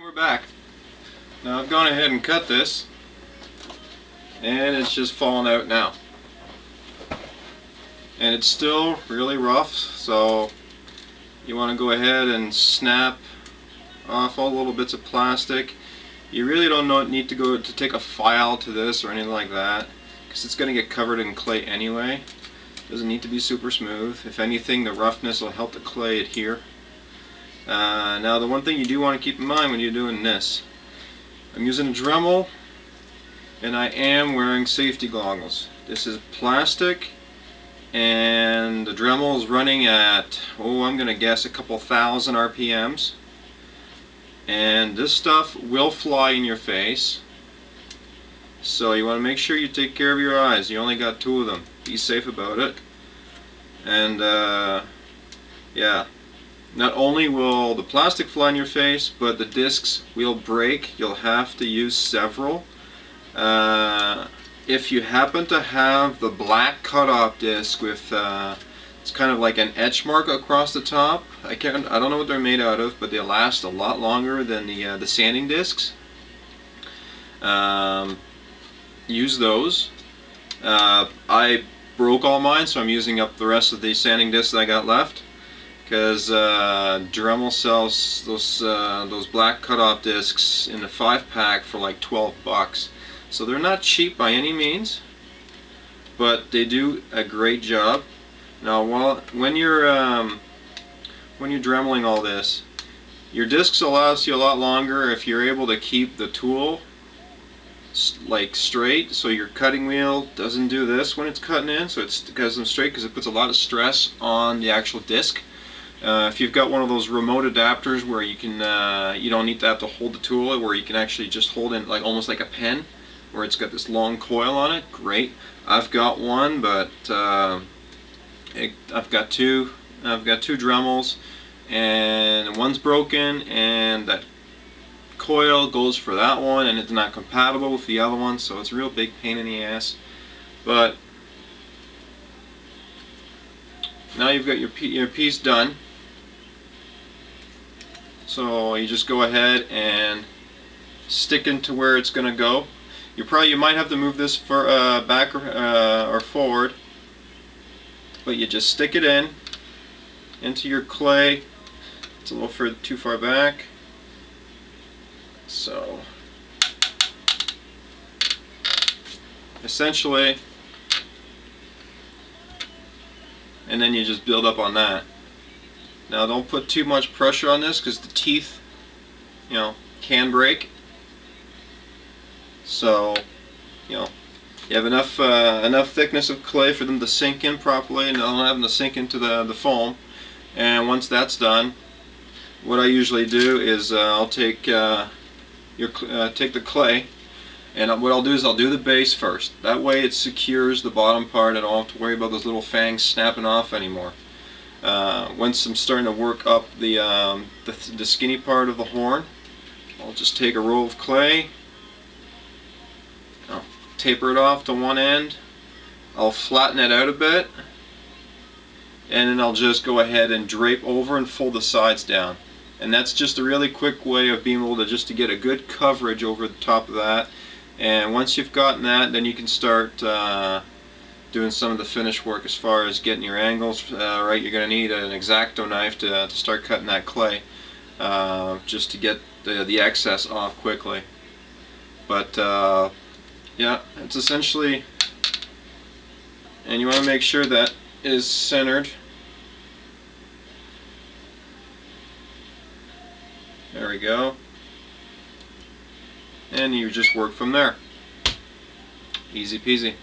we're back. Now I've gone ahead and cut this, and it's just falling out now. And it's still really rough, so you want to go ahead and snap off all the little bits of plastic. You really don't need to go to take a file to this or anything like that, because it's going to get covered in clay anyway. Doesn't need to be super smooth. If anything, the roughness will help the clay adhere. Now the one thing you do want to keep in mind when you're doing this, I'm using a Dremel and I am wearing safety goggles. This is plastic and the Dremel is running at, I'm going to guess a couple thousand RPMs, and this stuff will fly in your face, so you want to make sure you take care of your eyes. You only got 2 of them. Be safe about it. And yeah, not only will the plastic fly in your face, but the discs will break. You'll have to use several. If you happen to have the black cutoff disc with it's kind of like an etch mark across the top, I don't know what they're made out of, but they last a lot longer than the sanding discs. Use those. I broke all mine, so I'm using up the rest of the sanding discs that I got left, because Dremel sells those black cutoff discs in the 5-pack for like $12. So they're not cheap by any means, but they do a great job. Now, when you're dremeling all this, your discs will last you a lot longer if you're able to keep the tool like straight, so your cutting wheel doesn't do this when it's cutting in, so it goes them straight, because it puts a lot of stress on the actual disc. If you've got one of those remote adapters where you can you don't need to have to hold the tool, where you can actually just hold it like almost like a pen, where it's got this long coil on it, great. I've got one, but I've got two Dremels, and one's broken, and that coil goes for that one, and it's not compatible with the other one, so it's a real big pain in the ass. But now you've got your piece done, so you just go ahead and stick into where it's going to go. You might have to move this back or forward, but you just stick it into your clay. It's a little too far back. So essentially, and then you just build up on that. Now don't put too much pressure on this, because the teeth, can break. So, you have enough thickness of clay for them to sink in properly, and don't have them to sink into the foam. And once that's done, what I usually do is I'll take take the clay, and what I'll do is I'll do the base first. That way it secures the bottom part, and I don't have to worry about those little fangs snapping off anymore. Once I'm starting to work up the skinny part of the horn, I'll just take a roll of clay, I'll taper it off to one end, I'll flatten it out a bit, and then I'll just go ahead and drape over and fold the sides down. And that's just a really quick way of being able to get a good coverage over the top of that. And once you've gotten that, then you can start doing some of the finish work as far as getting your angles right. You're going to need an X-Acto knife to start cutting that clay, just to get the excess off quickly. But yeah, it's essentially, and you want to make sure that is centered. There we go. And you just work from there. Easy peasy.